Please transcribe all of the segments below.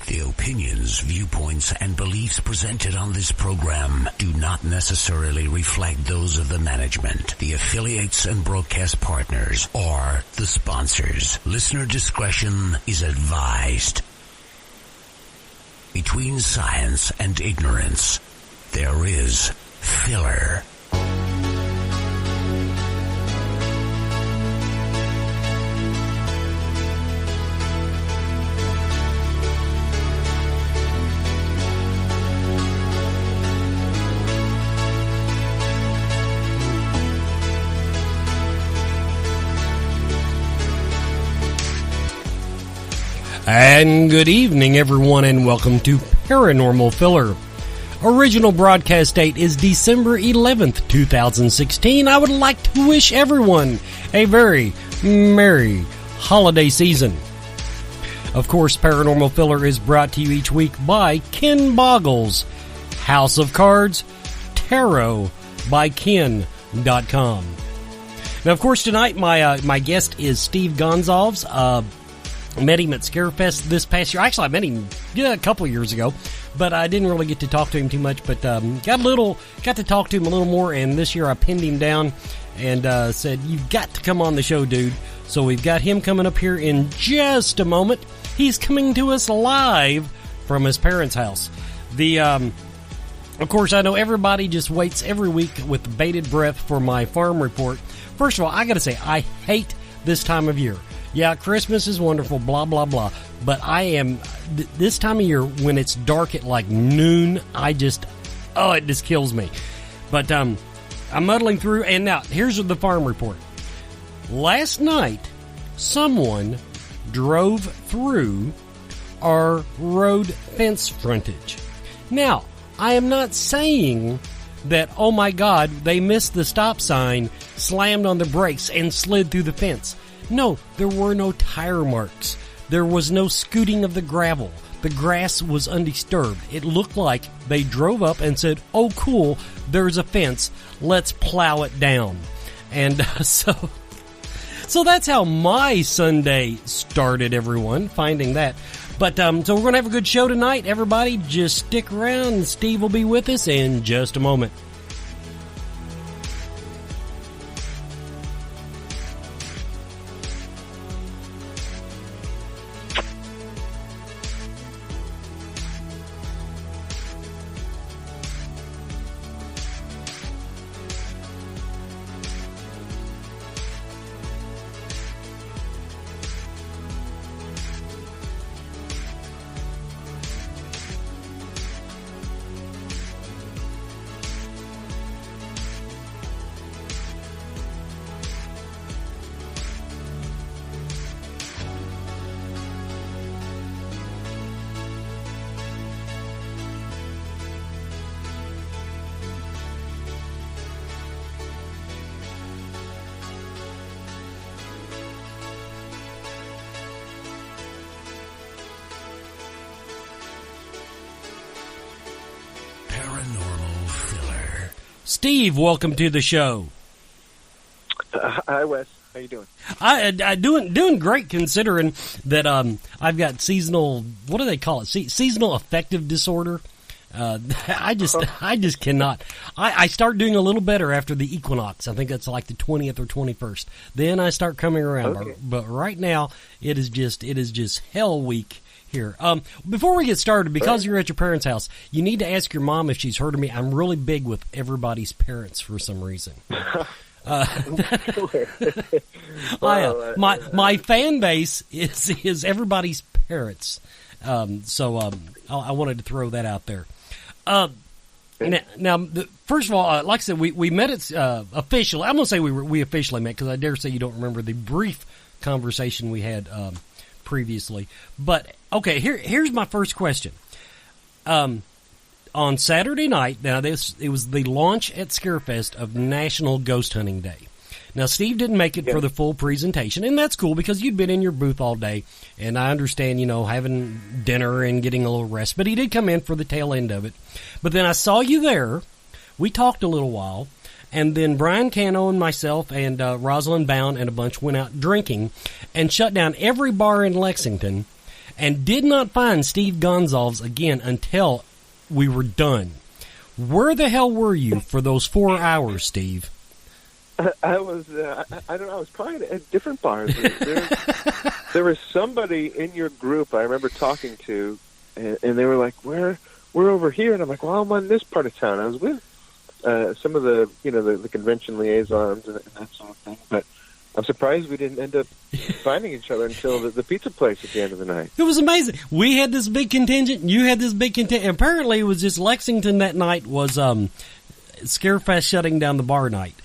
The opinions, viewpoints, and beliefs presented on this program do not necessarily reflect those of the management, the affiliates and broadcast partners, or the sponsors. Listener discretion is advised. Between science and ignorance, there is filler. And good evening, everyone, and welcome to Paranormal Filler. Original broadcast date is December 11th, 2016. I would like to wish everyone a very merry holiday season. Of course, Paranormal Filler is brought to you each week by Ken Boggles, House of Cards, Tarot by Ken.com. Now, of course, tonight my guest is Steve Gonsalves. Met him at Scarefest this past year. Actually, I met him a couple of years ago, but I didn't really get to talk to him too much. But got to talk to him a little more. And this year, I pinned him down and said, "You've got to come on the show, dude." So we've got him coming up here in just a moment. He's coming to us live from his parents' house. Of course, I know everybody just waits every week with bated breath for my farm report. First of all, I got to say, I hate this time of year. Yeah, Christmas is wonderful, blah, blah, blah. But I am, this time of year, when it's dark at like noon, it just kills me. But I'm muddling through, and now, here's the farm report. Last night, someone drove through our road fence frontage. Now, I am not saying that, oh my God, they missed the stop sign, slammed on the brakes, and slid through the fence. No, there were no tire marks. There was no scooting of the gravel. The grass was undisturbed. It looked like they drove up and said, "Oh, cool, there's a fence. Let's plow it down." And so that's how my Sunday started, everyone, finding that. But so we're going to have a good show tonight. Everybody, just stick around. Steve will be with us in just a moment. Steve, welcome to the show. Hi, Wes. How you doing? I doing great, considering that I've got seasonal. What do they call it? Seasonal affective disorder. I just cannot. I start doing a little better after the equinox. I think that's like the 20th or 21st. Then I start coming around. Okay. But right now it is just hell week here. Before we get started, because you're at your parents' house, you need to ask your mom if she's heard of me. I'm really big with everybody's parents for some reason. My fan base is everybody's parents. So I wanted to throw that out there. Now, first of all, like I said, we met officially. I'm going to say we officially met, because I dare say you don't remember the brief conversation we had previously. But okay, here's my first question. On Saturday night, now it was the launch at Scarefest of National Ghost Hunting Day. Now, Steve didn't make it for the full presentation, and that's cool because you'd been in your booth all day, and I understand, having dinner and getting a little rest, but he did come in for the tail end of it. But then I saw you there. We talked a little while, and then Brian Cano and myself and Rosalind Bound and a bunch went out drinking and shut down every bar in Lexington and did not find Steve Gonsalves again until we were done. Where the hell were you for those 4 hours, Steve? I was, I don't know, I was probably at different bars. There was somebody in your group I remember talking to, and they were like, we're over here. And I'm like, well, I'm on this part of town. I was with some of the, the convention liaisons and that sort of thing. But I'm surprised we didn't end up finding each other until the pizza place at the end of the night. It was amazing. We had this big contingent, you had this big contingent. Apparently, it was just Lexington that night was Scarefest shutting down the bar night.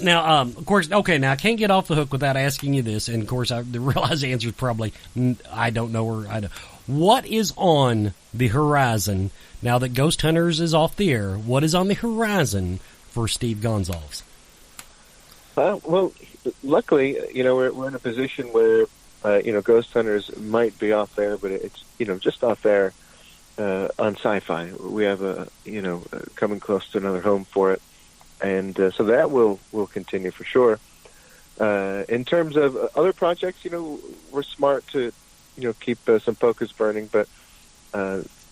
Now, of course, okay, now I can't get off the hook without asking you this, and of course, the realized answer is probably I don't know, or I don't. What is on the horizon now that Ghost Hunters is off the air? What is on the horizon for Steve Gonsalves? Well, luckily, we're in a position where Ghost Hunters might be off air, but it's just off air on Sci-Fi. We have coming close to another home for it. And so that will continue for sure. In terms of other projects, we're smart to, keep some focus burning, but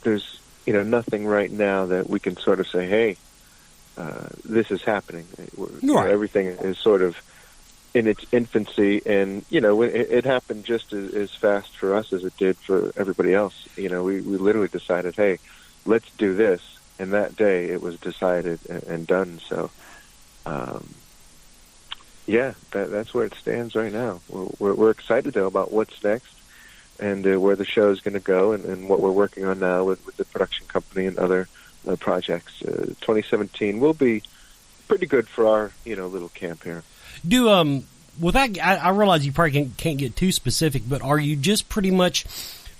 there's, nothing right now that we can sort of say, hey, this is happening. Right. Everything is sort of in its infancy, and, it happened just as fast for us as it did for everybody else. We literally decided, hey, let's do this. And that day it was decided and done. So, that's where it stands right now. We're excited, though, about what's next and where the show is going to go and what we're working on now with the production company and other projects. 2017 will be pretty good for our, little camp here. I realize you probably can't get too specific, but are you just pretty much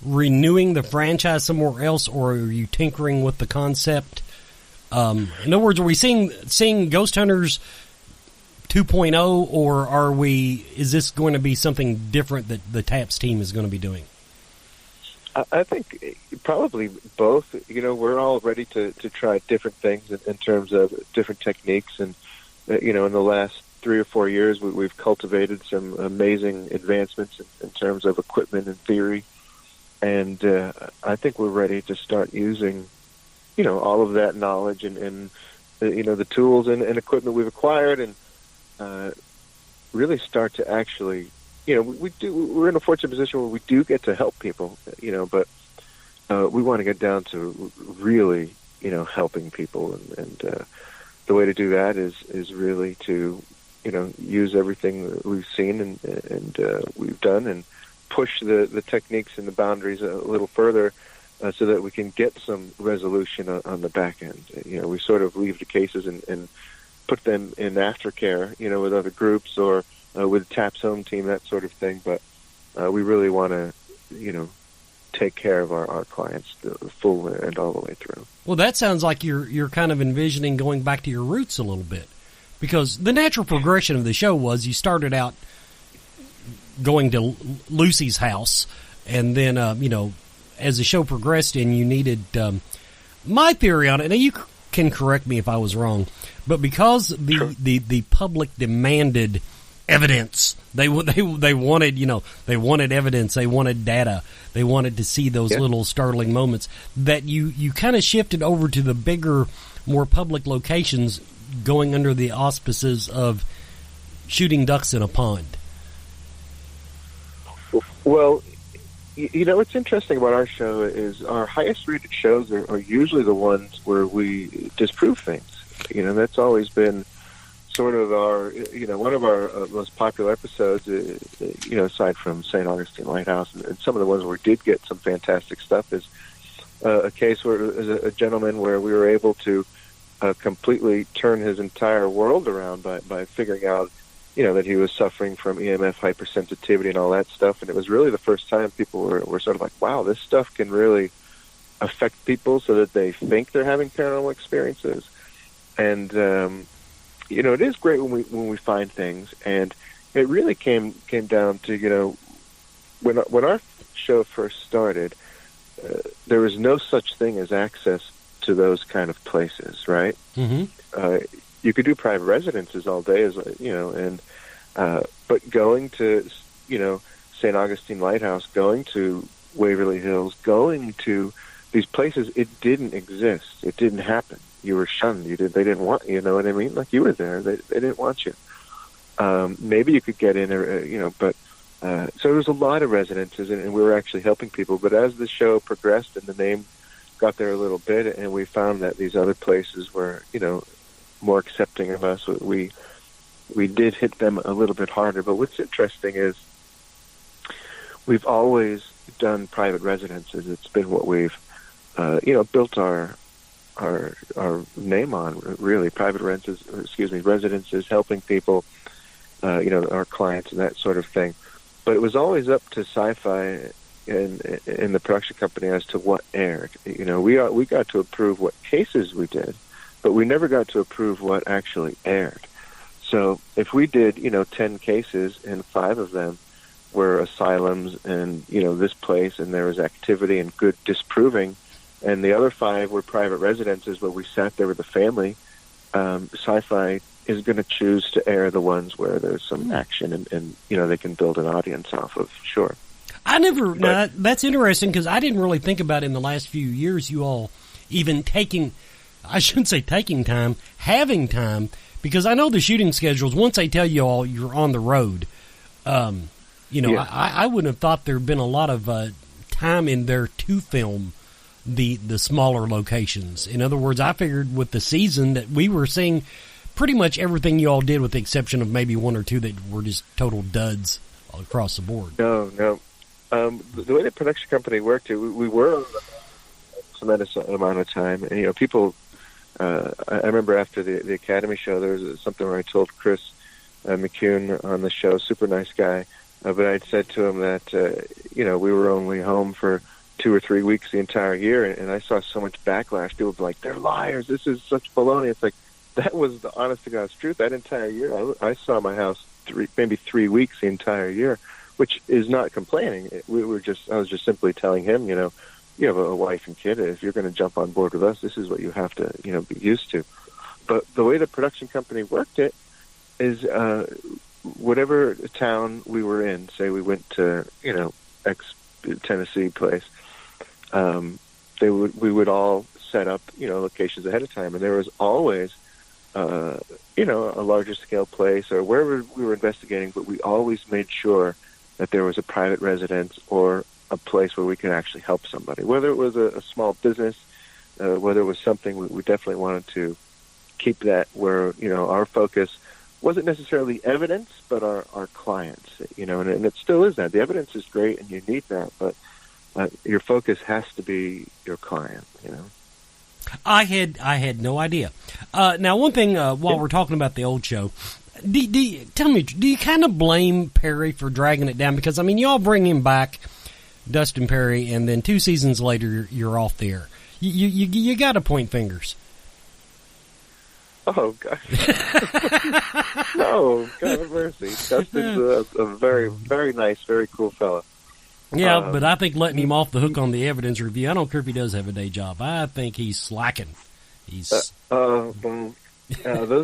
renewing the franchise somewhere else, or are you tinkering with the concept? In other words, are we seeing Ghost Hunters 2.0, or is this going to be something different that the TAPS team is going to be doing? I think probably both. We're all ready to try different things in terms of different techniques, and in the last 3 or 4 years we've cultivated some amazing advancements in terms of equipment and theory. And I think we're ready to start using, all of that knowledge and the tools and equipment we've acquired, and really start to actually, we're in a fortunate position where we do get to help people, but we want to get down to really, helping people, and the way to do that is really to, use everything that we've seen and we've done, and push the techniques and the boundaries a little further so that we can get some resolution on the back end. We sort of leave the cases and put them in aftercare, with other groups or with TAP's home team, that sort of thing. But we really want to, take care of our clients the full and all the way through. Well, that sounds like you're kind of envisioning going back to your roots a little bit, because the natural progression of the show was you started out going to Lucy's house, and then as the show progressed and you needed my theory on it, now you can correct me if I was wrong, but because the public demanded evidence, they wanted they wanted evidence, they wanted data, they wanted to see those little startling moments, that you kind of shifted over to the bigger, more public locations, going under the auspices of shooting ducks in a pond. Well, what's interesting about our show is our highest rated shows are usually the ones where we disprove things. That's always been sort of our, one of our most popular episodes, aside from St. Augustine Lighthouse and some of the ones where we did get some fantastic stuff, is a case where it was a gentleman where we were able to completely turn his entire world around by figuring out that he was suffering from EMF hypersensitivity and all that stuff. And it was really the first time people were sort of like, wow, this stuff can really affect people so that they think they're having paranormal experiences. And, it is great when we find things. And it really came down to, when our show first started, there was no such thing as access to those kind of places, right? Mm-hmm. You could do private residences all day, but going to, St. Augustine Lighthouse, going to Waverly Hills, going to these places. It didn't exist. It didn't happen. You were shunned. They didn't want you. Know what I mean? Like, you were there. They didn't want you. Maybe you could get in, but so there was a lot of residences, and we were actually helping people. But as the show progressed and the name got there a little bit, and we found that these other places were, more accepting of us, we did hit them a little bit harder. But what's interesting is we've always done private residences. It's been what we've, built our name on, really. Private residences, helping people, our clients and that sort of thing. But it was always up to Sci-Fi and the production company as to what aired. We got to approve what cases we did, but we never got to approve what actually aired. So if we did, 10 cases and 5 of them were asylums and, this place, and there was activity and good disproving, and the other 5 were private residences where we sat there with the family, Sci-Fi is going to choose to air the ones where there's some action and they can build an audience off of. Sure. That's interesting, because I didn't really think about in the last few years you all even having time, because I know the shooting schedules, once they tell you all you're on the road, I wouldn't have thought there'd been a lot of time in there to film the smaller locations. In other words, I figured with the season that we were seeing pretty much everything you all did, with the exception of maybe 1 or 2 that were just total duds across the board. No. The way the production company worked, we were on a tremendous amount of time. And, people, I remember after the Academy show, there was something where I told Chris McCune on the show, super nice guy, but I'd said to him that, we were only home for 2 or 3 weeks the entire year, and I saw so much backlash. People would be like, they're liars, this is such baloney. It's like, that was the honest to God's truth. That entire year, I saw my house maybe 3 weeks the entire year, which is not complaining. I was just simply telling him, you have a wife and kid. If you're going to jump on board with us, this is what you have to, be used to. But the way the production company worked it is, whatever town we were in, say we went to, X Tennessee place, we would all set up, locations ahead of time, and there was always, a larger scale place or wherever we were investigating, but we always made sure that there was a private residence or a place where we could actually help somebody, whether it was a small business, whether it was something we definitely wanted to keep that where, our focus wasn't necessarily evidence, but our clients, and it still is that. The evidence is great and you need that, but your focus has to be your client, I had no idea. Now, one thing, while we're talking about the old show, tell me, do you kind of blame Perry for dragging it down? Because, you all bring him back, Dustin Perry, and then 2 seasons later, you're off the air. You got to point fingers. Oh, God. No, God have mercy. Dustin's a very, very nice, very cool fella. Yeah, but I think letting him off the hook on the evidence review, I don't care if he does have a day job. I think he's slacking. Those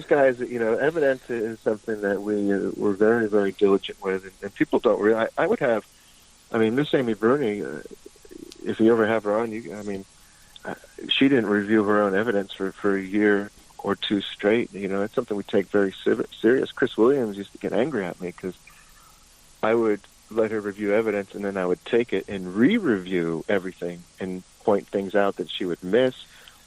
guys, evidence is something that we're very, very diligent with, and people don't realize. I would have, Miss Amy Bruni, if you ever have her on, she didn't review her own evidence for a year or 2 straight. It's something we take very serious. Chris Williams used to get angry at me because I would let her review evidence, and then I would take it and re-review everything and point things out that she would miss,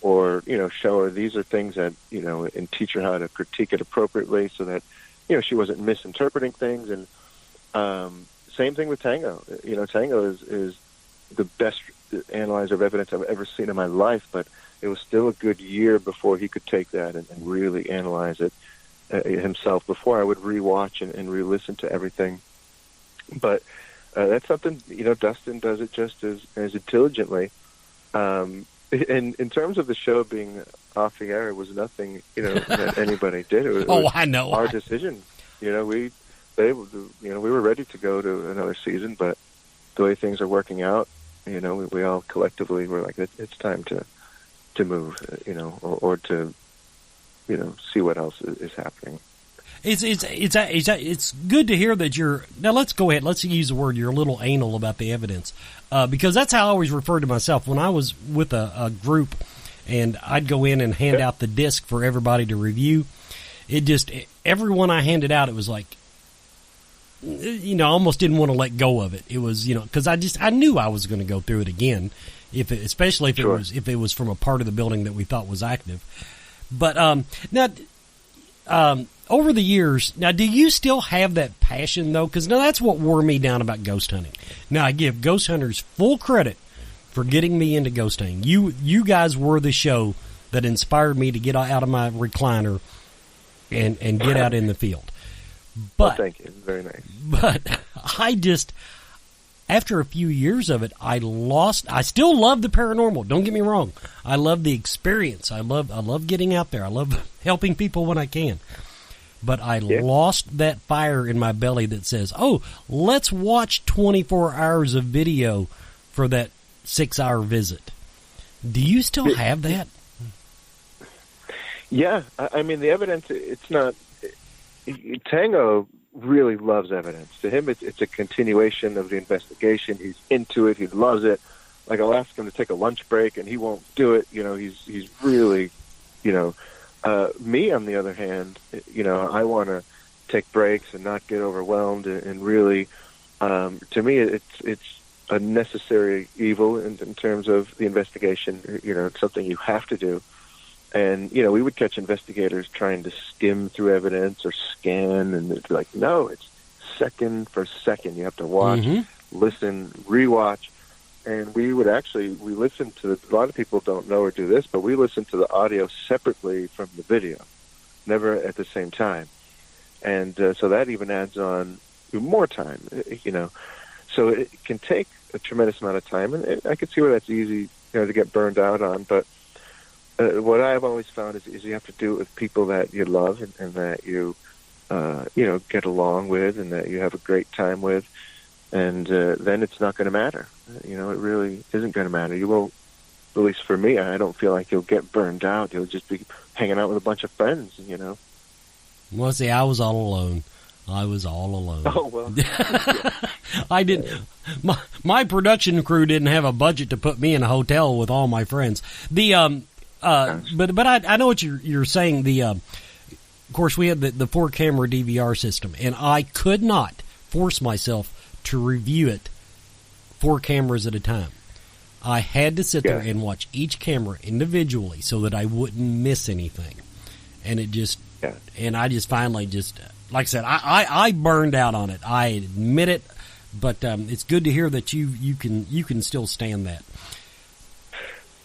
or show her these are things that and teach her how to critique it appropriately so that she wasn't misinterpreting things. And same thing with Tango. Tango is the best analyzer of evidence I've ever seen in my life, but it was still a good year before he could take that and really analyze it himself. Before I would rewatch and re-listen to everything. But that's something, Dustin does it just as intelligently. And in terms of the show being off the air, it was nothing, that anybody did. It was I know. Our decision. We were ready to go to another season, but the way things are working out, we all collectively were like, it's time to move, or to, see what else is happening. It's good to hear that you're, now let's go ahead, let's use the word, you're a little anal about the evidence, because that's how I always refer to myself when I was with a group and I'd go in and hand out the disc for everybody to review. Everyone I handed out, it was like, I almost didn't want to let go of it. It was, because I knew I was going to go through it again, especially if it was from a part of the building that we thought was active. But now, over the years, now do you still have that passion though? Because now that's what wore me down about ghost hunting. Now I give ghost hunters full credit for getting me into ghost hunting. You guys were the show that inspired me to get out of my recliner and get out in the field. But thank you, very nice. But after a few years of it, I still love the paranormal. Don't get me wrong. I love the experience. I love getting out there. I love helping people when I can. But I lost that fire in my belly that says, oh, let's watch 24 hours of video for that 6-hour visit. Do you still have that? Yeah. I mean, the evidence, it's not... Tango really loves evidence. To him, it's a continuation of the investigation. He's into it. He loves it. Like, I'll ask him to take a lunch break, and he won't do it. He's really, me, on the other hand, I want to take breaks and not get overwhelmed. And really, to me, it's a necessary evil in terms of the investigation. It's something you have to do. And, we would catch investigators trying to skim through evidence or scan, and it's like, no, it's second for second. You have to watch, listen, rewatch. And we listen to, a lot of people don't know or do this, but we listen to the audio separately from the video, never at the same time. And so that even adds on more time, So it can take a tremendous amount of time, and I can see where that's easy, to get burned out on, but what I've always found is you have to do it with people that you love and that you, get along with and that you have a great time with. And then it's not going to matter. It really isn't going to matter. You won't, at least for me, I don't feel like you'll get burned out. You'll just be hanging out with a bunch of friends, Well, see, I was all alone. Oh, well. I didn't. My production crew didn't have a budget to put me in a hotel with all my friends. But I know what you're saying. Of course, we had the 4-camera DVR system, and I could not force myself to review it 4 cameras at a time. I had to sit there and watch each camera individually so that I wouldn't miss anything. And and I just finally like I said, I burned out on it. I admit it, but it's good to hear that you can still stand that.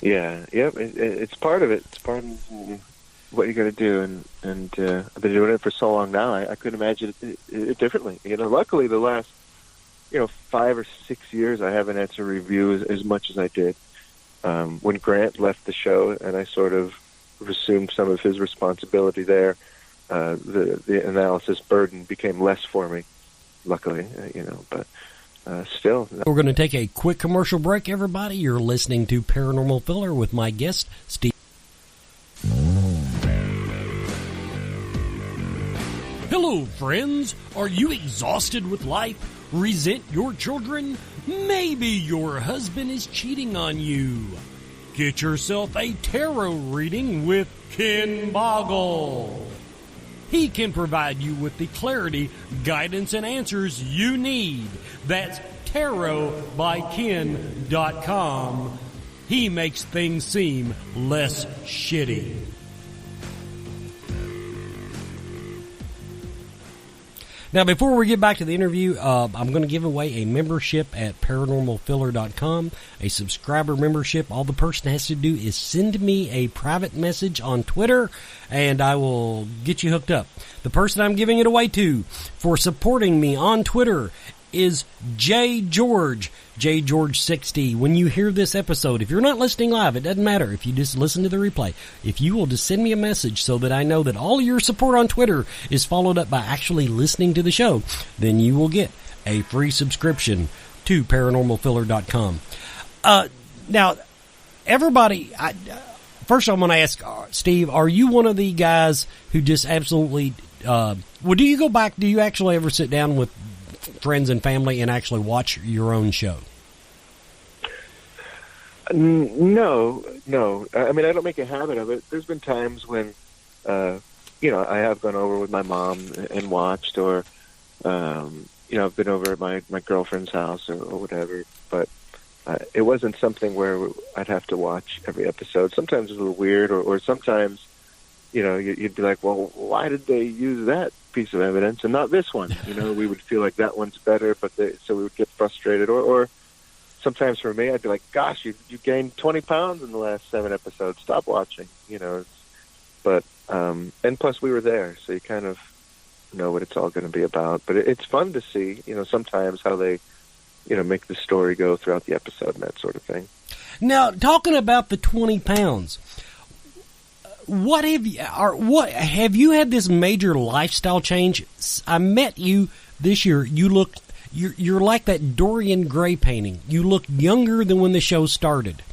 Yeah, yep. It's part of it. It's part of what you got to do, and I've been doing it for so long now. I couldn't imagine it differently. Luckily, the last 5 or 6 years, I haven't had to review as much as I did when Grant left the show, and I sort of assumed some of his responsibility there. The analysis burden became less for me, luckily. But. Still. We're going to take a quick commercial break, everybody. You're listening to Paranormal Filler with my guest, Steve. Hello, friends. Are you exhausted with life? Resent your children? Maybe your husband is cheating on you. Get yourself a tarot reading with Ken Boggle. He can provide you with the clarity, guidance, and answers you need. That's tarotbyken.com. He makes things seem less shitty. Now, before we get back to the interview, I'm going to give away a membership at paranormalfiller.com, a subscriber membership. All the person has to do is send me a private message on Twitter, and I will get you hooked up. The person I'm giving it away to for supporting me on Twitter is J. George, JGeorge60. When you hear this episode, if you're not listening live, it doesn't matter. If you just listen to the replay, if you will just send me a message so that I know that all your support on Twitter is followed up by actually listening to the show, then you will get a free subscription to paranormalfiller.com. Now, everybody, first I'm going to ask Steve, are you one of the guys who just absolutely Well, do you go back? Do you actually ever sit down with friends and family and actually watch your own show? No. I mean, I don't make a habit of it. There's been times when, I have gone over with my mom and watched, or, I've been over at my girlfriend's house or whatever. But it wasn't something where I'd have to watch every episode. Sometimes it's a little weird, or sometimes, you'd be like, well, why did they use that piece of evidence and not this one? We would feel like that one's better, so we would get frustrated. Or sometimes for me, I'd be like, gosh, you gained 20 pounds in the last 7 episodes. Stop watching, But, and plus we were there, so you kind of know what it's all going to be about. But it's fun to see, sometimes how they, make the story go throughout the episode and that sort of thing. Now, talking about the 20 pounds, what have you had this major lifestyle change? I met you this year. You're like that Dorian Gray painting. You look younger than when the show started.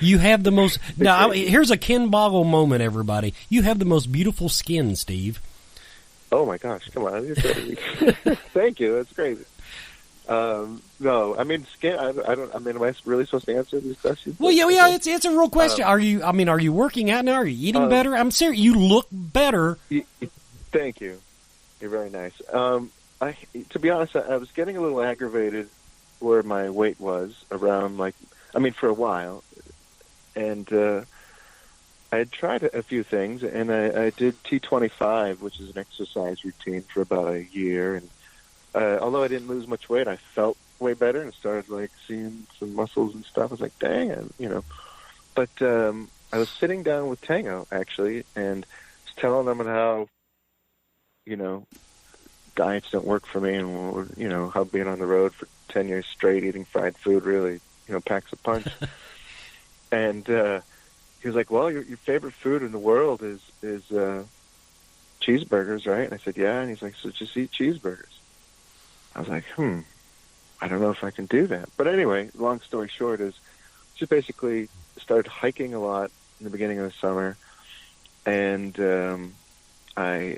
You have the most. Now, here's a Ken Boggle moment, everybody. You have the most beautiful skin, Steve. Oh my gosh! Come on, you're crazy. Thank you. That's crazy. No, I mean skin. I don't. I mean, am I really supposed to answer these questions? Well, yeah. It's a real question. Are you working out now? Are you eating better? I'm serious. You look better. Thank you. You're very nice. To be honest, I was getting a little aggravated where my weight was around, for a while. And I had tried a few things, and I did T25, which is an exercise routine, for about a year. And although I didn't lose much weight, I felt way better and started, seeing some muscles and stuff. I was like, dang, But I was sitting down with Tango, actually, and was telling them how, diets don't work for me, and how being on the road for 10 years straight eating fried food really, packs a punch. And he was like, "Well, your favorite food in the world is cheeseburgers, right?" And I said, "Yeah." And he's like, "So just eat cheeseburgers." I was like, I don't know if I can do that. But anyway, long story short is, just basically started hiking a lot in the beginning of the summer, and I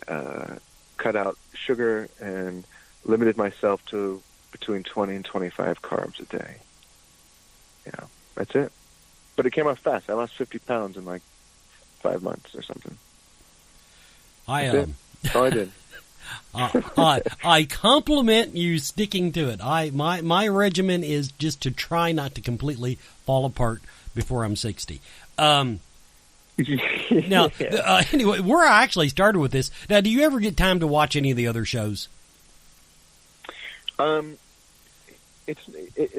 cut out sugar and limited myself to between 20 and 25 carbs a day. That's it. But it came off fast. I lost 50 pounds in 5 months or something. That's all I did. I compliment you sticking to it. My regimen is just to try not to completely fall apart before I'm 60. Now, anyway, where I actually started with this. Now, do you ever get time to watch any of the other shows?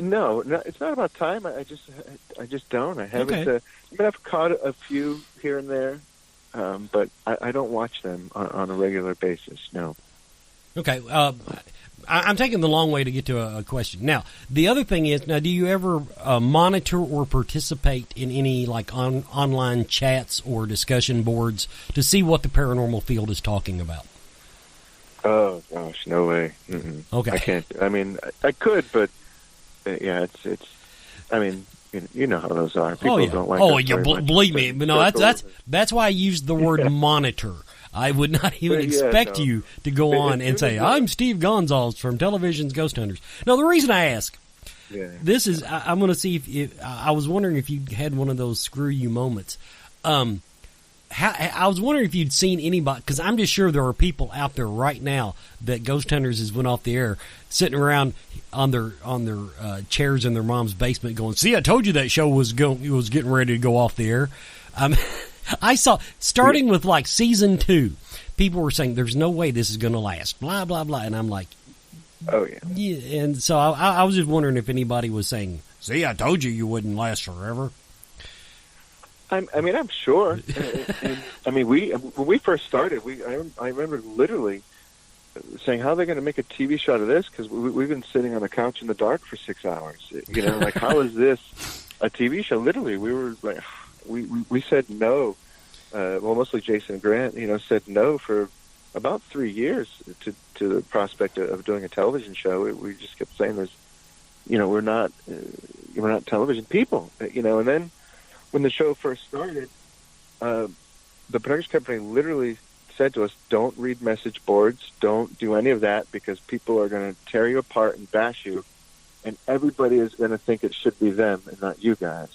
No, it's not about time. I just don't. I haven't. Okay. I've caught a few here and there, but I don't watch them on a regular basis. No. Okay. I'm taking the long way to get to a question. Now, the other thing is, do you ever monitor or participate in any online chats or discussion boards to see what the paranormal field is talking about? Oh gosh, no way. Mm-mm. Okay. I can't. I mean, I could, but yeah, it's. I mean, you know how those are. People don't like. Oh, yeah, believe me. But no, that's why I used the word monitor. I would not even expect you to go on and say, "I'm Steve Gonsalves from television's Ghost Hunters." No, the reason I ask, this is, I'm going to see if I was wondering if you had one of those screw you moments. I was wondering if you'd seen anybody, because I'm just sure there are people out there right now that Ghost Hunters has went off the air, sitting around on their chairs in their mom's basement, going, "See, I told you that show was getting ready to go off the air." I saw, starting with season 2, people were saying, "There's no way this is going to last," blah blah blah, and I'm like, "Oh yeah." Yeah, and so I was just wondering if anybody was saying, "See, I told you wouldn't last forever." I mean, I'm sure. I mean, when we first started, I remember literally saying, "How are they going to make a TV show out of this?" Because we've been sitting on the couch in the dark for 6 hours. How is this a TV show? Literally, we were like, we said no. Well, mostly Jason and Grant, said no for about 3 years to the prospect of doing a television show. We just kept saying, we're not television people, and then. When the show first started, the production company literally said to us, don't read message boards, don't do any of that, because people are going to tear you apart and bash you, and everybody is going to think it should be them and not you guys.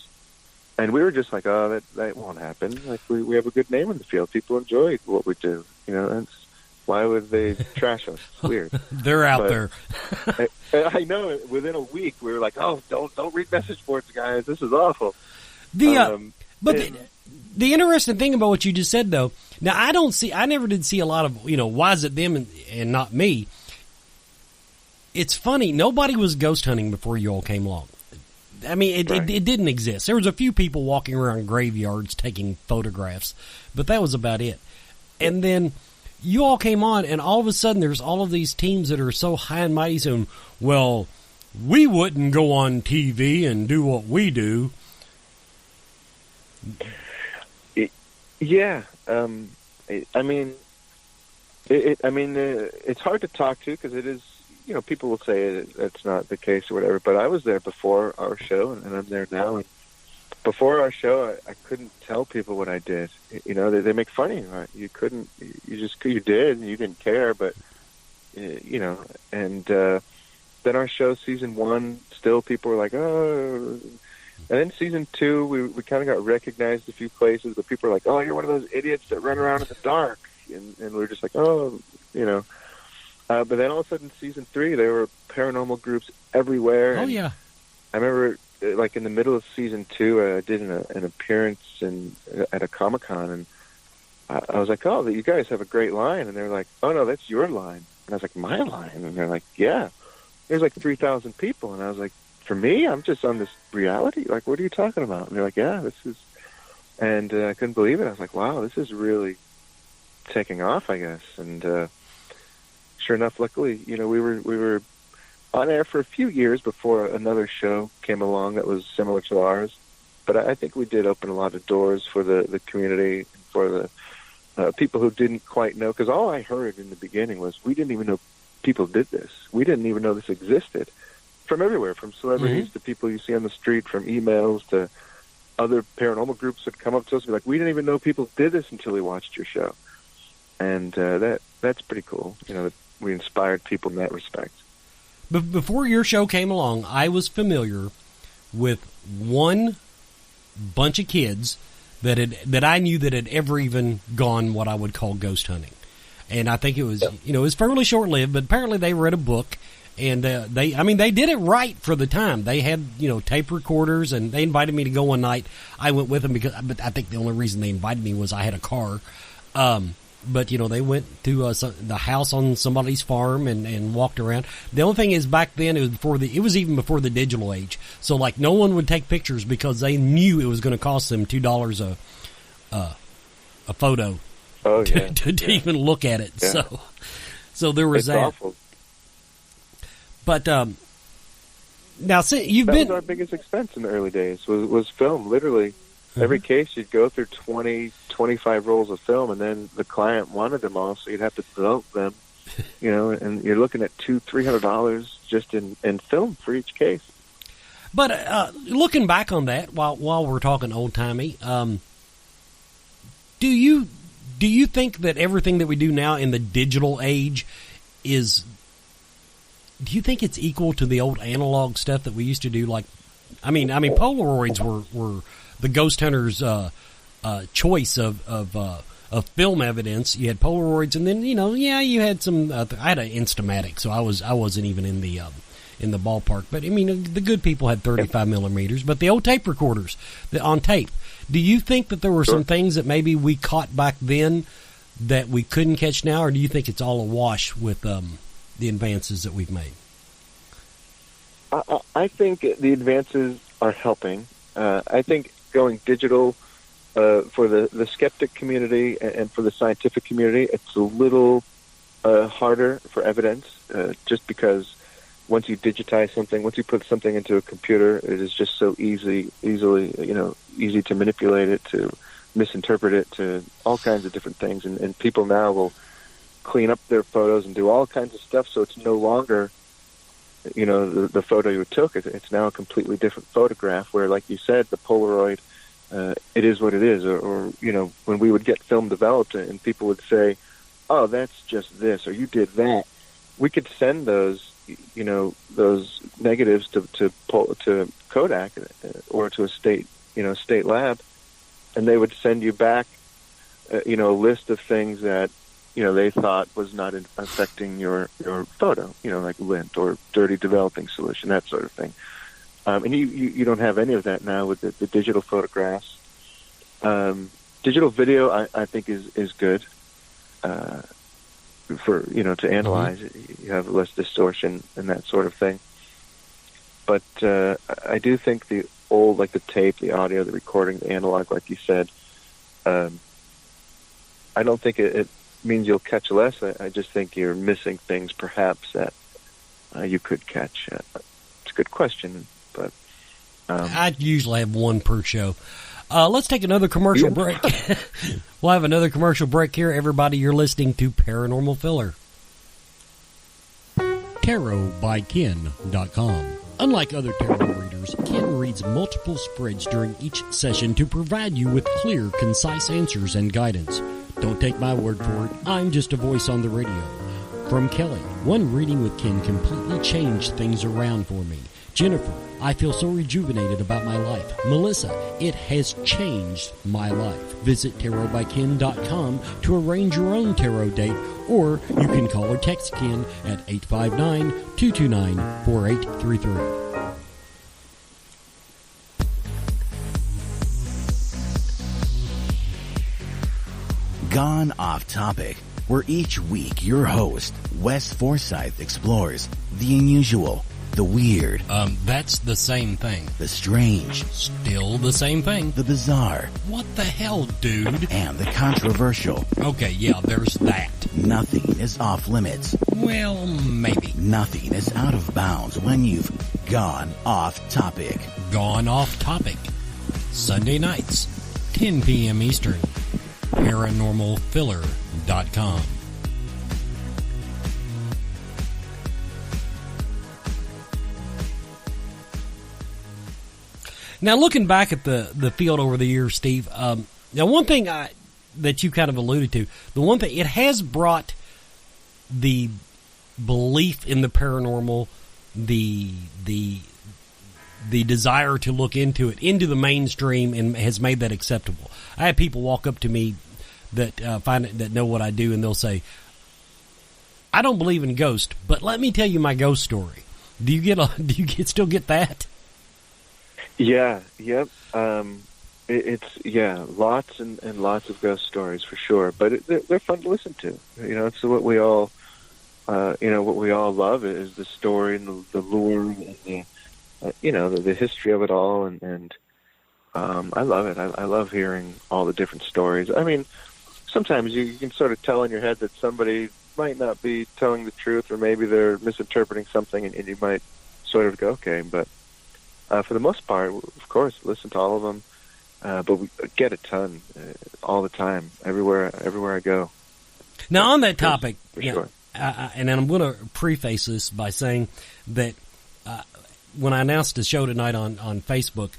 And we were just like, oh, that won't happen. Like, we have a good name in the field. People enjoy what we do. You know, that's, why would they trash us? It's weird. They're out there. I know. Within a week, we were like, oh, don't read message boards, guys. This is awful. But the interesting thing about what you just said, though, now I never did see a lot of, why is it them and not me? It's funny. Nobody was ghost hunting before you all came along. I mean, it didn't exist. There was a few people walking around graveyards taking photographs, but that was about it. And then you all came on, and all of a sudden there's all of these teams that are so high and mighty saying, well, we wouldn't go on TV and do what we do. Yeah. It's hard to talk to, because it is, people will say that's not the case or whatever, but I was there before our show, and I'm there now. And before our show, I couldn't tell people what I did. They make fun of you. Right? You couldn't, you did, and you didn't care, but, and then our show, season 1, still people were like, oh, and then season 2, we kind of got recognized a few places, but people were like, oh, you're one of those idiots that run around in the dark, and we were just like, oh, but then all of a sudden, season 3, there were paranormal groups everywhere. Oh, yeah. I remember, like, in the middle of season 2, I did an appearance at a Comic-Con, and I was like, oh, you guys have a great line. And they were like, oh, no, that's your line. And I was like, my line? And they're like, yeah. There's like 3,000 people. And I was like, for me? I'm just on this reality? Like, what are you talking about? And they're like, yeah, this is... And I couldn't believe it. I was like, wow, this is really taking off, I guess. And sure enough, luckily, we were on air for a few years before another show came along that was similar to ours. But I think we did open a lot of doors for the community, for the people who didn't quite know. Because all I heard in the beginning was, we didn't even know people did this. We didn't even know this existed. From everywhere, from celebrities to people you see on the street, from emails to other paranormal groups that come up to us and be like, we didn't even know people did this until we watched your show. And that's pretty cool, that we inspired people in that respect. But before your show came along, I was familiar with one bunch of kids that I knew that had ever even gone what I would call ghost hunting. And I think it was, it was fairly short-lived, but apparently they read a book, and they did it right for the time. They had, tape recorders, and they invited me to go one night. I went with them but I think the only reason they invited me was I had a car. But, they went to the house on somebody's farm and walked around. The only thing is, back then, it was even before the digital age. So, like, no one would take pictures because they knew it was going to cost them $2 a photo to even look at it. Yeah. So there was that. Awful. But now, see, that was our biggest expense in the early days was film. Literally, every case you'd go through 20, 25 rolls of film, and then the client wanted them all, so you'd have to develop them. And you're looking at $200-$300 just in film for each case. But looking back on that, while we're talking old timey, do you think that everything that we do now in the digital age is? Do you think it's equal to the old analog stuff that we used to do? Like, I mean, Polaroids were the ghost hunters' choice of film evidence. You had Polaroids, and then you had some. I had an Instamatic, so I wasn't even in the ballpark. But I mean, the good people had 35 millimeters. But the old tape recorders, on tape. Do you think that there were some things that maybe we caught back then that we couldn't catch now, or do you think it's all awash with the advances that we've made? I think the advances are helping. I think going digital for the skeptic community and for the scientific community, it's a little harder for evidence, just because once you digitize something, once you put something into a computer, it is just so easy to manipulate it, to misinterpret it, to all kinds of different things. And people now will clean up their photos and do all kinds of stuff, so it's no longer, the photo you took. It's now a completely different photograph, where, like you said, the Polaroid, it is what it is. Or when we would get film developed and people would say, oh, that's just this, or you did that, we could send those, those negatives to Kodak or to a state lab, and they would send you back, a list of things that, they thought was not affecting your photo, like lint or dirty developing solution, that sort of thing. And you don't have any of that now with the digital photographs. Digital video, I think, is good for, to analyze. You have less distortion and that sort of thing. But I do think the old, like the tape, the audio, the recording, the analog, like you said, I don't think it means you'll catch less. I just think you're missing things, perhaps, that you could catch. It's a good question, but I usually have one per show. Let's take another commercial break. We'll have another commercial break here. Everybody, you're listening to Paranormal Filler. TarotByKen.com. Unlike other tarot readers, Ken reads multiple spreads during each session to provide you with clear, concise answers and guidance. Don't take my word for it. I'm just a voice on the radio. From Kelly, one reading with Ken completely changed things around for me. Jennifer, I feel so rejuvenated about my life. Melissa, it has changed my life. Visit TarotByKen.com to arrange your own tarot date, or you can call or text Ken at 859-229-4833. Gone Off Topic, where each week your host, Wes Forsythe, explores the unusual, the weird. That's the same thing. The strange. Still the same thing. The bizarre. What the hell, dude? And the controversial. Okay, yeah, there's that. Nothing is off limits. Well, maybe. Nothing is out of bounds when you've gone off topic. Gone Off Topic. Sunday nights, 10 p.m. Eastern. ParanormalFiller.com. Now, looking back at the field over the years, Steve, now one thing that you kind of alluded to, the one thing, it has brought the belief in the paranormal, the desire to look into it, into the mainstream, and has made that acceptable. I have people walk up to me that find it, that know what I do, and they'll say, "I don't believe in ghosts, but let me tell you my ghost story." Do you still get that? Yeah, yep. It's lots and lots of ghost stories for sure, but they're fun to listen to. It's what we all, what we all love is the story and the lure and the history of it all, and I love it. I love hearing all the different stories. I mean, sometimes you can sort of tell in your head that somebody might not be telling the truth, or maybe they're misinterpreting something, and you might sort of go, okay, but for the most part, of course, listen to all of them, but we get a ton all the time, everywhere I go. Now, on that topic, for sure. And I'm going to preface this by saying that when I announced the show tonight on Facebook,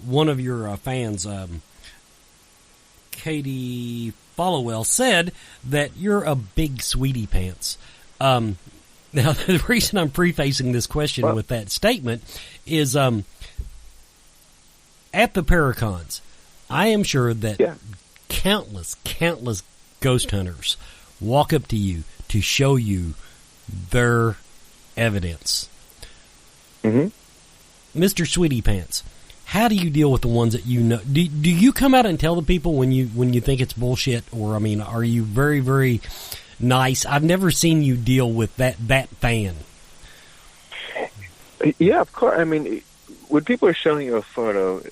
one of your fans, Katie Followell, said that you're a big sweetie pants. Now, the reason I'm prefacing this question with that statement is at the Paracons, I am sure that countless ghost hunters walk up to you to show you their evidence. Mm-hmm. Mr. Sweetie Pants, how do you deal with the ones that you know? Do you come out and tell the people when you think it's bullshit, or are you very, very nice? I've never seen you deal with that fan. Yeah, of course. I mean, when people are showing you a photo,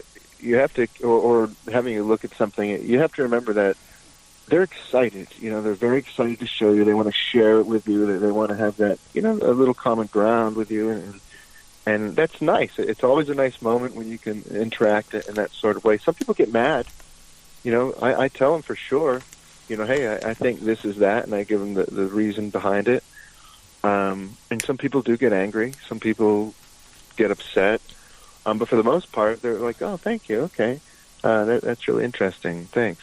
you have to, or having you look at something, you have to remember that they're excited. They're very excited to show you. They want to share it with you. They want to have that, a little common ground with you, and that's nice. It's always a nice moment when you can interact in that sort of way. Some people get mad. I tell them for sure, hey, I think this is that, and I give them the reason behind it. And some people do get angry. Some people get upset. But for the most part, they're like, oh, thank you. Okay. That's really interesting. Thanks.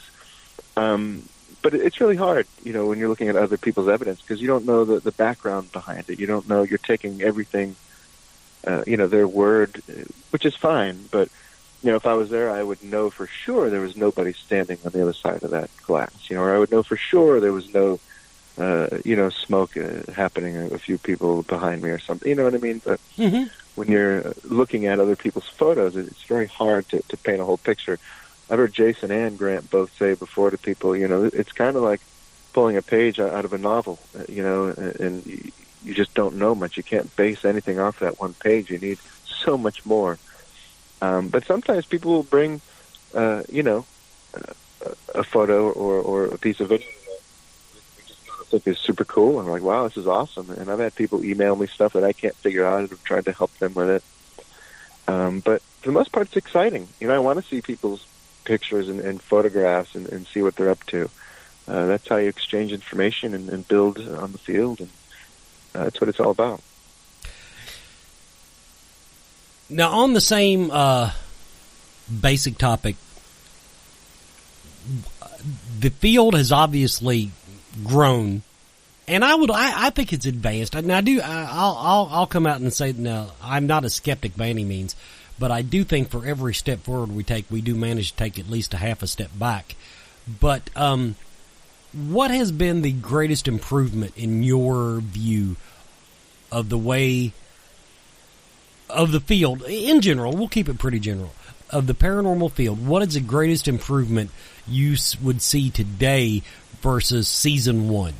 But but it's really hard, when you're looking at other people's evidence, because you don't know the background behind it. You don't know. You're taking everything, their word, which is fine. But if I was there, I would know for sure there was nobody standing on the other side of that glass. Or I would know for sure there was no, smoke happening. A few people behind me or something. You know what I mean? But when you're looking at other people's photos, it's very hard to paint a whole picture. I've heard Jason and Grant both say before to people, it's kind of like pulling a page out of a novel, and you just don't know much. You can't base anything off that one page. You need so much more. But sometimes people will bring, a photo or a piece of video that we just think is super cool, and we're like, wow, this is awesome. And I've had people email me stuff that I can't figure out, and I've tried to help them with it. But for the most part, it's exciting. I want to see people's pictures and photographs and see what they're up to. That's how you exchange information and build on the field, and that's what it's all about. Now, on the same basic topic, the field has obviously grown, and I think it's advanced. Now, I'll come out and say, no, I'm not a skeptic by any means, but I do think for every step forward we take, we do manage to take at least a half a step back. But what has been the greatest improvement in your view of the way of the field in general? We'll keep it pretty general. Of the paranormal field, what is the greatest improvement you would see today versus season 1?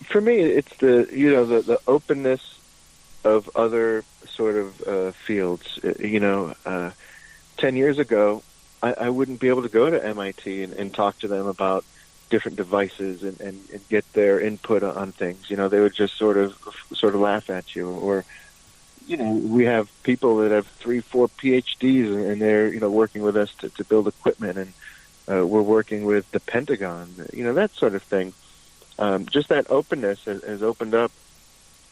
For me, it's the openness of other sort of fields. 10 years ago, I wouldn't be able to go to MIT and talk to them about different devices and get their input on things. They would just sort of laugh at you. Or, we have people that have 3-4 PhDs and they're, working with us to build equipment, and we're working with the Pentagon, that sort of thing. Just that openness has opened up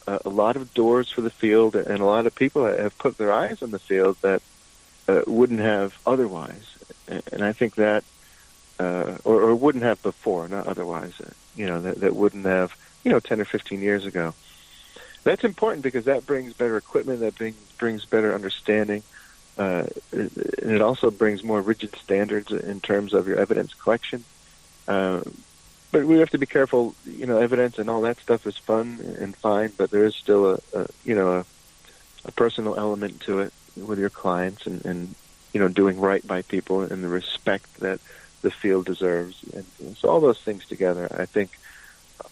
a lot of doors for the field, and a lot of people have put their eyes on the field that wouldn't have otherwise. And I think that, or wouldn't have before, not otherwise, that wouldn't have, 10 or 15 years ago. That's important because that brings better equipment, that brings better understanding, and it also brings more rigid standards in terms of your evidence collection. But we have to be careful, evidence and all that stuff is fun and fine, but there is still a personal element to it with your clients and doing right by people and the respect that the field deserves. And so all those things together, I think,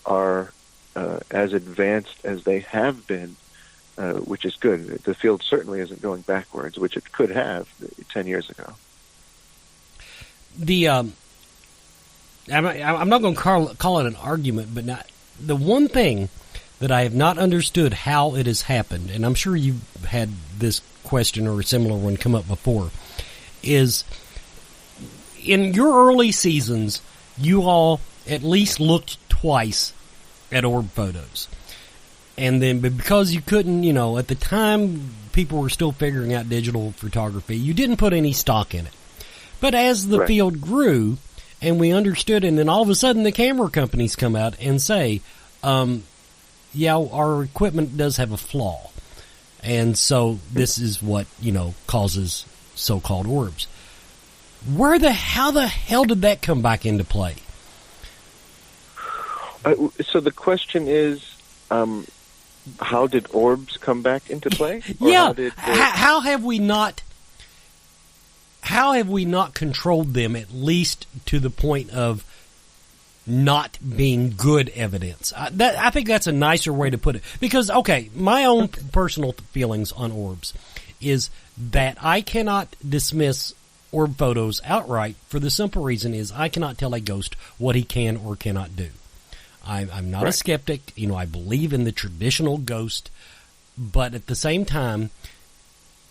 are as advanced as they have been, which is good. The field certainly isn't going backwards, which it could have 10 years ago. I'm not going to call it an argument, but the one thing that I have not understood how it has happened, and I'm sure you've had this question or a similar one come up before, is in your early seasons, you all at least looked twice at orb photos. And then, but because you couldn't, at the time people were still figuring out digital photography, you didn't put any stock in it. But as the field grew, and we understood it, and then all of a sudden the camera companies come out and say, our equipment does have a flaw. And so this is what, causes so-called orbs. How the hell did that come back into play? So the question is, how did orbs come back into play? Or how have we not controlled them, at least to the point of not being good evidence? I think that's a nicer way to put it. Because, okay, my own personal feelings on orbs is that I cannot dismiss orb photos outright for the simple reason is I cannot tell a ghost what he can or cannot do. I'm not a skeptic. I believe in the traditional ghost, but at the same time,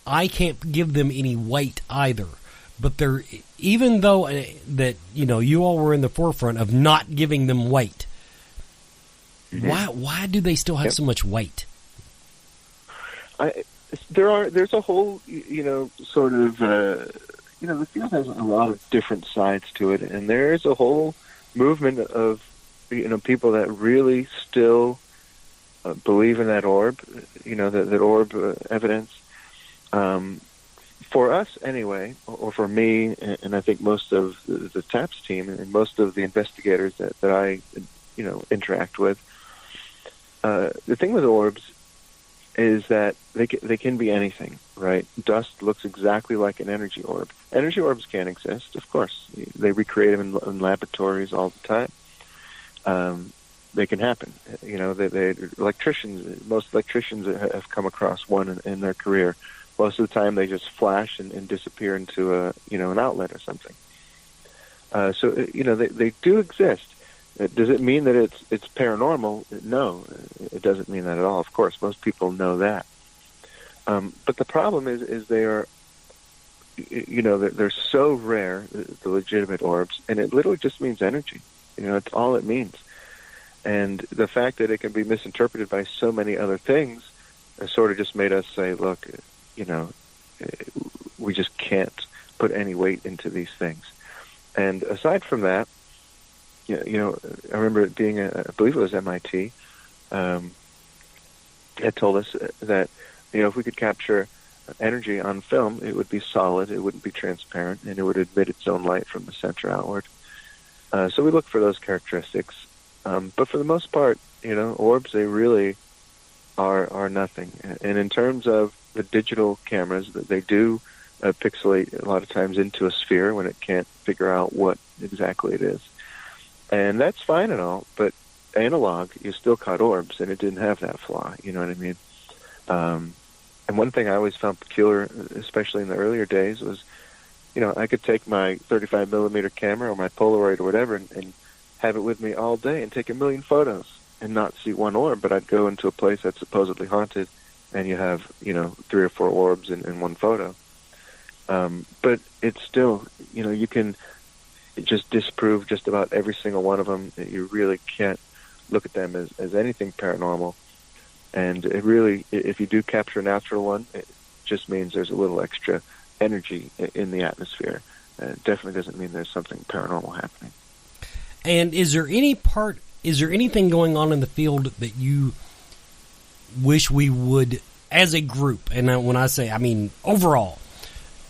I can't give them any weight either. But even though that you all were in the forefront of not giving them weight, why do they still have so much weight? There's a whole sort of the field has a lot of different sides to it, and there's a whole movement of, people that really still believe in that orb, that orb evidence. For us, anyway, or for me, and I think most of the TAPS team and most of the investigators that I, interact with, the thing with orbs is that they can be anything, right? Dust looks exactly like an energy orb. Energy orbs can exist, of course. They recreate them in laboratories all the time. They can happen. Most electricians have come across one in their career. Most of the time, they just flash and disappear into an outlet or something. So they do exist. Does it mean that it's paranormal? No, it doesn't mean that at all. Of course, most people know that. But the problem is they are, they're so rare, the legitimate orbs, and it literally just means energy. It's all it means. And the fact that it can be misinterpreted by so many other things sort of just made us say, look, we just can't put any weight into these things. And aside from that, I remember it being, I believe it was MIT, it told us that, if we could capture energy on film, it would be solid, it wouldn't be transparent, and it would emit its own light from the center outward. So we look for those characteristics. But for the most part, orbs, they really are nothing. And in terms of the digital cameras, they do pixelate a lot of times into a sphere when it can't figure out what exactly it is. And that's fine and all, but analog, you still caught orbs, and it didn't have that flaw, you know what I mean? And one thing I always found peculiar, especially in the earlier days, was, I could take my 35-millimeter camera or my Polaroid or whatever and have it with me all day and take a million photos and not see one orb, but I'd go into a place that's supposedly haunted, and you have, 3 or 4 orbs in one photo. But it's still, you can just disprove just about every single one of them. You really can't look at them as anything paranormal. And it really, if you do capture a natural one, it just means there's a little extra energy in the atmosphere. It definitely doesn't mean there's something paranormal happening. And is there anything going on in the field that you wish we would, as a group, and when I say, I mean overall,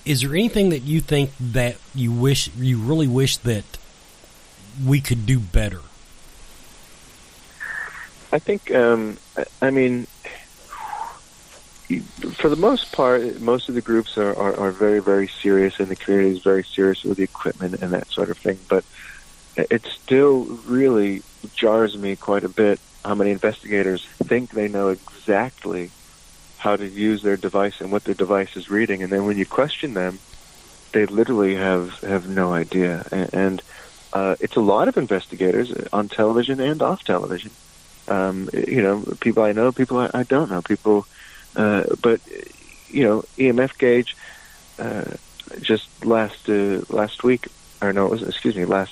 is there anything that you think that you really wish that we could do better? I think, for the most part, most of the groups are very, very serious, and the community is very serious with the equipment and that sort of thing. But it still really jars me quite a bit how many investigators think they know exactly how to use their device and what their device is reading, and then when you question them, they literally have no idea. And it's a lot of investigators on television and off television. People I know, people I don't know, people, but EMF gauge, just last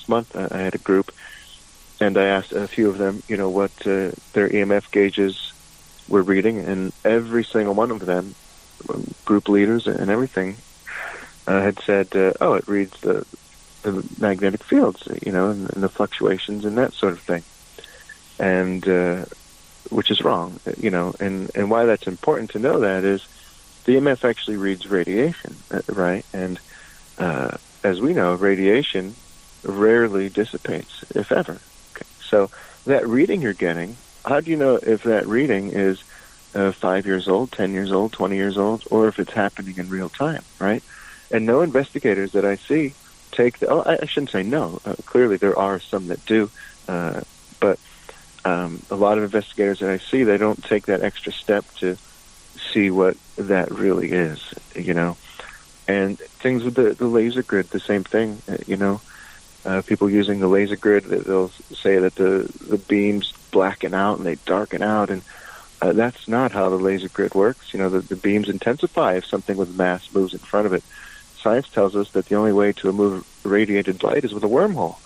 month, I had a group, and I asked a few of them, what their EMF gauges were reading, and every single one of them, group leaders and everything, had said, it reads the magnetic fields, and the fluctuations and that sort of thing. And which is wrong, and why that's important to know that is the EMF actually reads radiation, right? And as we know, radiation rarely dissipates, if ever. Okay. So that reading you're getting, how do you know if that reading is 5 years old, 10 years old, 20 years old, or if it's happening in real time, right? And no investigators that I see take I shouldn't say no. Clearly there are some that do, but a lot of investigators that I see, they don't take that extra step to see what that really is, And things with the laser grid, the same thing, people using the laser grid, they'll say that the beams blacken out and they darken out, and that's not how the laser grid works. The beams intensify if something with mass moves in front of it. Science tells us that the only way to move radiated light is with a wormhole.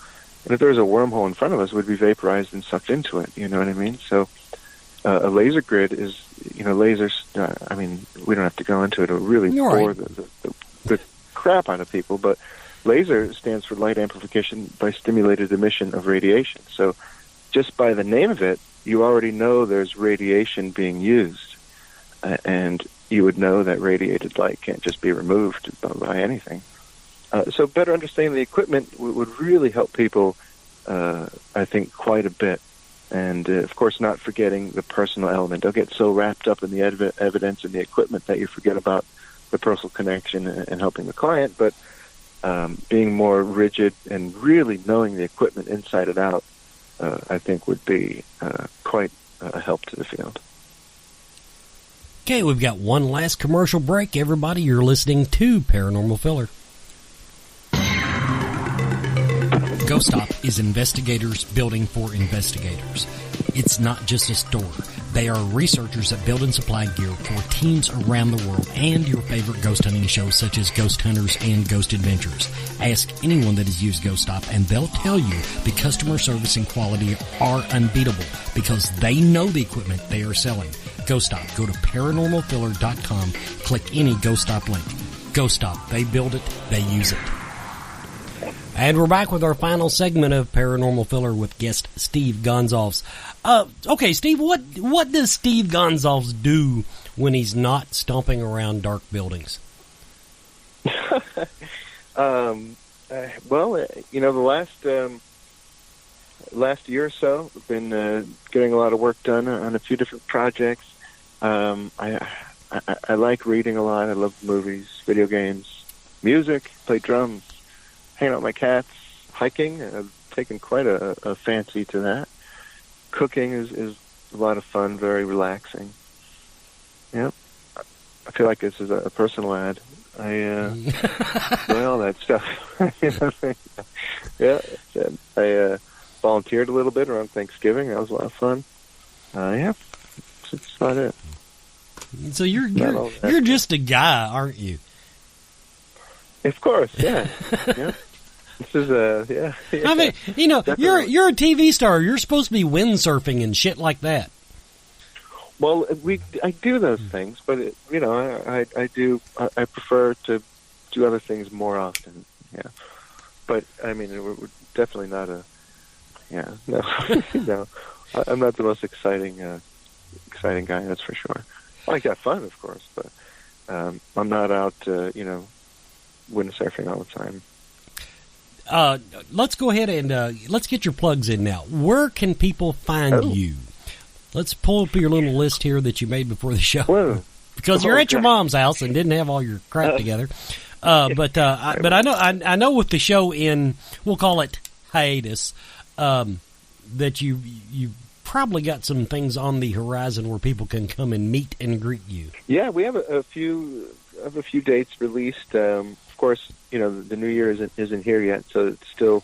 And if there was a wormhole in front of us, we'd be vaporized and sucked into it. You know what I mean? So a laser grid is, lasers, we don't have to go into it. It really bore the crap out of people, but laser stands for light amplification by stimulated emission of radiation. So just by the name of it, you already know there's radiation being used, and you would know that radiated light can't just be removed by anything. So better understanding the equipment would really help people, I think, quite a bit. And, of course, not forgetting the personal element. Don't get so wrapped up in the evidence and the equipment that you forget about the personal connection and helping the client, but being more rigid and really knowing the equipment inside and out, I think would be quite a help to the field. Okay, we've got one last commercial break. Everybody, you're listening to Paranormal Filler. Ghost Stop is investigators building for investigators. It's not just a store. They are researchers that build and supply gear for teams around the world and your favorite ghost hunting shows such as Ghost Hunters and Ghost Adventures. Ask anyone that has used Ghost Stop and they'll tell you the customer service and quality are unbeatable because they know the equipment they are selling. Ghost Stop. Go to paranormalfiller.com. Click any Ghost Stop link. Ghost Stop. They build it. They use it. And we're back with our final segment of Paranormal Filler with guest Steve Gonsalves. Okay, Steve, what does Steve Gonsalves do when he's not stomping around dark buildings? Well, the last year or so, I've been getting a lot of work done on a few different projects. I like reading a lot. I love movies, video games, music, play drums. Hanging out with my cats, hiking. I've taken quite a fancy to that. Cooking is a lot of fun, very relaxing. Yep. I feel like this is a personal ad. I enjoy all that stuff. Yeah. I volunteered a little bit around Thanksgiving. That was a lot of fun. Yeah. That's about it. So you're just a guy, aren't you? Of course, yeah. Yeah. This is yeah. I mean, definitely. You're a TV star. You're supposed to be windsurfing and shit like that. Well, I do those things, but I prefer to do other things more often. Yeah, but I mean, we're definitely not no. I'm not the most exciting guy. That's for sure. I like to have fun, of course, but I'm not out windsurfing all the time. Let's go ahead and let's get your plugs in now. Where can people find you? Let's pull up your little list here that you made before the show. Whoa. Because you're at your mom's house and didn't have all your crap together. But I know with the show in, we'll call it hiatus, that you probably got some things on the horizon where people can come and meet and greet you. Yeah, we have a few dates released. Of course, the new year isn't here yet, so it's still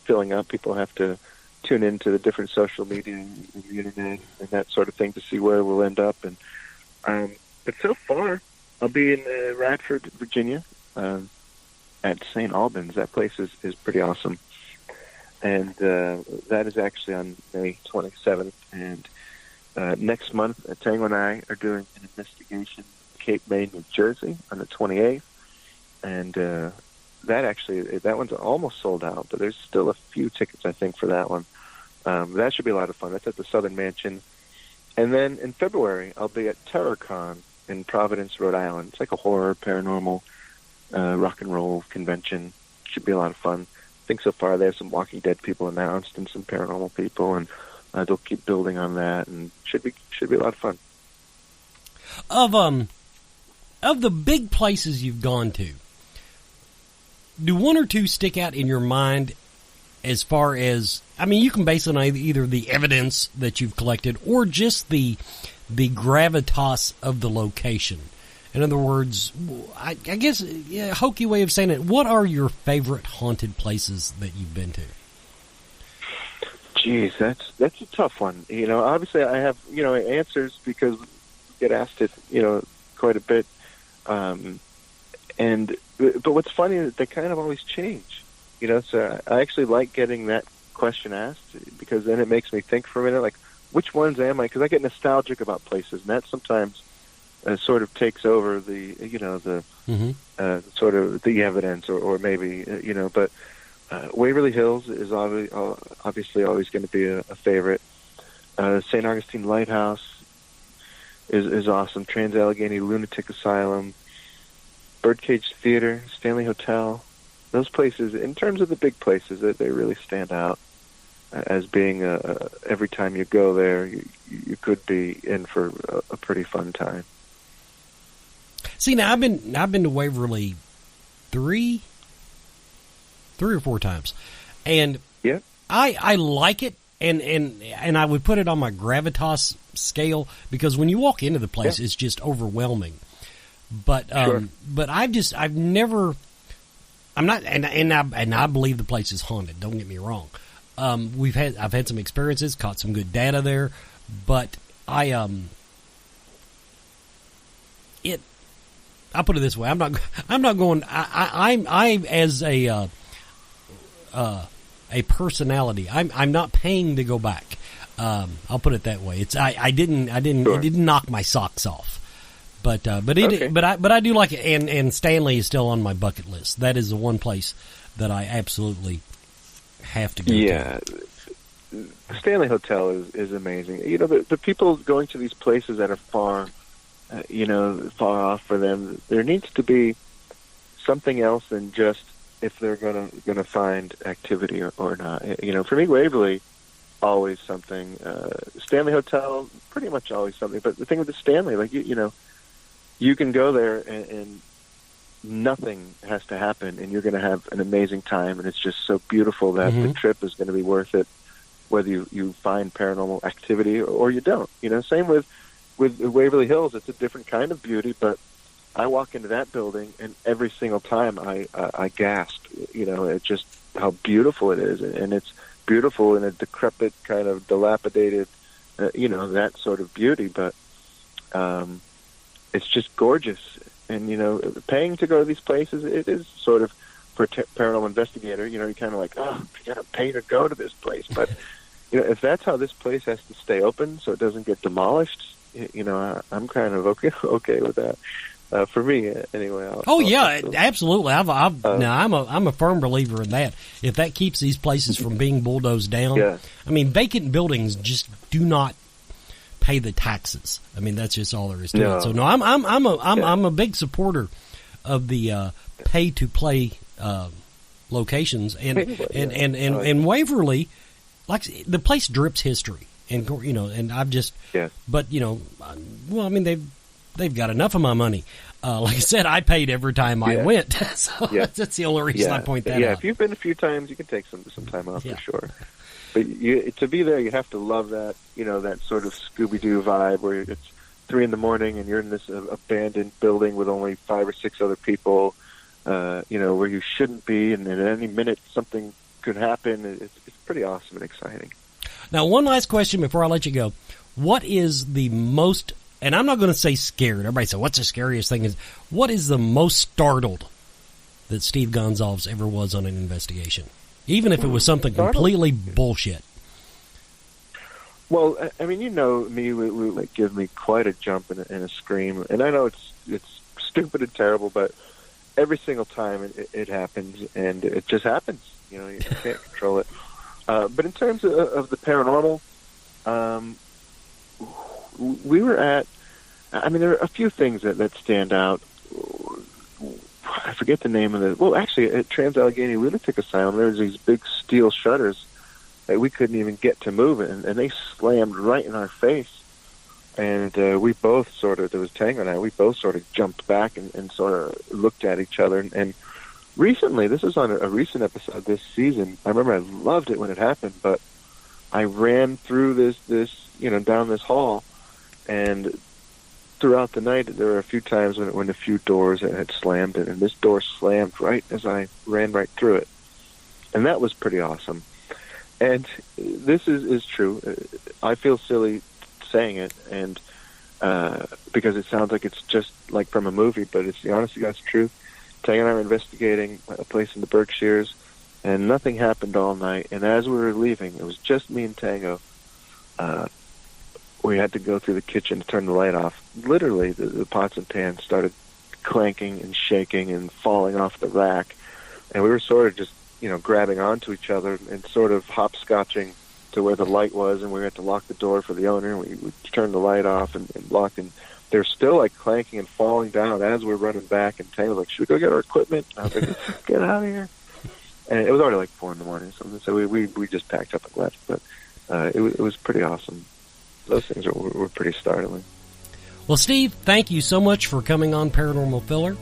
filling up. People have to tune into the different social media and the internet and that sort of thing to see where we'll end up. And but so far, I'll be in Radford, Virginia, at St. Albans. That place is pretty awesome. And that is actually on May 27th. And next month, Tango and I are doing an investigation in Cape May, New Jersey on the 28th. And that one's almost sold out, but there's still a few tickets, I think, for that one. That should be a lot of fun. That's at the Southern Mansion. And then in February, I'll be at TerrorCon in Providence, Rhode Island. It's like a horror, paranormal, rock and roll convention. Should be a lot of fun. I think so far they have some Walking Dead people announced and some paranormal people, and they'll keep building on that, and should be a lot of fun. Of the big places you've gone to, do one or two stick out in your mind as far as, I mean, you can base it on either the evidence that you've collected or just the gravitas of the location. In other words, I guess a hokey way of saying it, what are your favorite haunted places that you've been to? Geez, that's a tough one. Obviously I have, answers because we get asked it, quite a bit. But what's funny is that they kind of always change, so I actually like getting that question asked because then it makes me think for a minute, like, which ones am I? Because I get nostalgic about places, and that sometimes sort of takes over the sort of the evidence, or maybe but Waverly Hills is obviously always going to be a favorite. St. Augustine Lighthouse is awesome. Trans-Allegheny Lunatic Asylum, Birdcage Theater, Stanley Hotel. Those places, in terms of the big places, they really stand out as being every time you go there, you could be in for a pretty fun time. See, now I've been to Waverly three or four times, and yeah, I like it, and I would put it on my gravitas scale, because when you walk into the place, it's just overwhelming. But sure. But I've never. I'm not, and I believe the place is haunted. Don't get me wrong. I've had some experiences, caught some good data there, but I'll put it this way: I'm not going. I as a personality, I'm not paying to go back. I'll put it that way. I didn't Sure. It didn't knock my socks off. But Okay. I do like it, and Stanley is still on my bucket list. That is the one place that I absolutely have to go to. Yeah, Stanley Hotel is amazing. The people going to these places that are far off for them, there needs to be something else than just if they're gonna find activity or not. For me, Waverly, always something. Stanley Hotel, pretty much always something. But the thing with the Stanley, like you can go there and nothing has to happen, and you're going to have an amazing time, and it's just so beautiful that the trip is going to be worth it, whether you find paranormal activity or you don't. Same with Waverly Hills. It's a different kind of beauty, but I walk into that building, and every single time I gasp. It's just how beautiful it is, and it's beautiful in a decrepit, kind of dilapidated, that sort of beauty, but it's just gorgeous. And, paying to go to these places, it is sort of, for a paranormal investigator, you're kind of like, oh, you got to pay to go to this place. But, if that's how this place has to stay open so it doesn't get demolished, I'm kind of okay with that. For me, anyway. Absolutely. I'm a firm believer in that. If that keeps these places from being bulldozed down, I mean, vacant buildings just do not pay the taxes. I mean, that's just all there is to it. So no, I'm a big supporter of the pay to play locations, and Waverly, like, the place drips history, and I've just but well, I mean, they've got enough of my money. Like I said, I paid every time I went, so that's the only reason I point that out. Yeah, if you've been a few times, you can take some time off for sure. But to be there, you have to love that, that sort of Scooby-Doo vibe where it's 3 a.m. and you're in this abandoned building with only 5 or 6 other people, where you shouldn't be, and at any minute something could happen. It's pretty awesome and exciting. Now, one last question before I let you go. What is the most, and I'm not going to say scared. Everybody say, what's the scariest thing? What is the most startled that Steve Gonsalves ever was on an investigation? Even if it was something completely bullshit. Well, I mean, me, would like give me quite a jump and a scream. And I know it's stupid and terrible, but every single time it happens, and it just happens. You can't control it. But in terms of the paranormal, we were at, I mean, there are a few things that stand out. I forget the name of it. Well, actually, at Trans-Allegheny Lunatic Asylum, there was these big steel shutters that we couldn't even get to move, and they slammed right in our face. And we both sort of, there was Tango and I, we both sort of jumped back and sort of looked at each other. And recently, this was on a recent episode this season, I remember I loved it when it happened, but I ran through this down this hall, and throughout the night, there were a few times when a few doors had slammed, and this door slammed right as I ran right through it. And that was pretty awesome. And this is true. I feel silly saying it, and because it sounds like it's just like from a movie, but it's the honest to God's truth. Tango and I were investigating a place in the Berkshires, and nothing happened all night. And as we were leaving, it was just me and Tango. we had to go through the kitchen to turn the light off. Literally, the pots and pans started clanking and shaking and falling off the rack. And we were sort of just, grabbing onto each other and sort of hopscotching to where the light was, and we had to lock the door for the owner, and we turned the light off and locked, and they're still like clanking and falling down as we're running back, and Taylor's like, should we go get our equipment? And I was like, get out of here. And it was already like 4 a.m, so we just packed up and left, but it was pretty awesome. Those things were pretty startling. Well, Steve, thank you so much for coming on Paranormal Filler.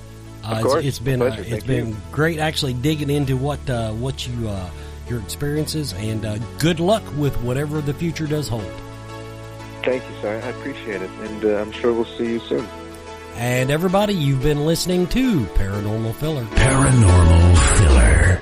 Of course. It's been great actually digging into what your experiences, and good luck with whatever the future does hold. Thank you, sir. I appreciate it, and I'm sure we'll see you soon. And everybody, you've been listening to Paranormal Filler. Paranormal Filler.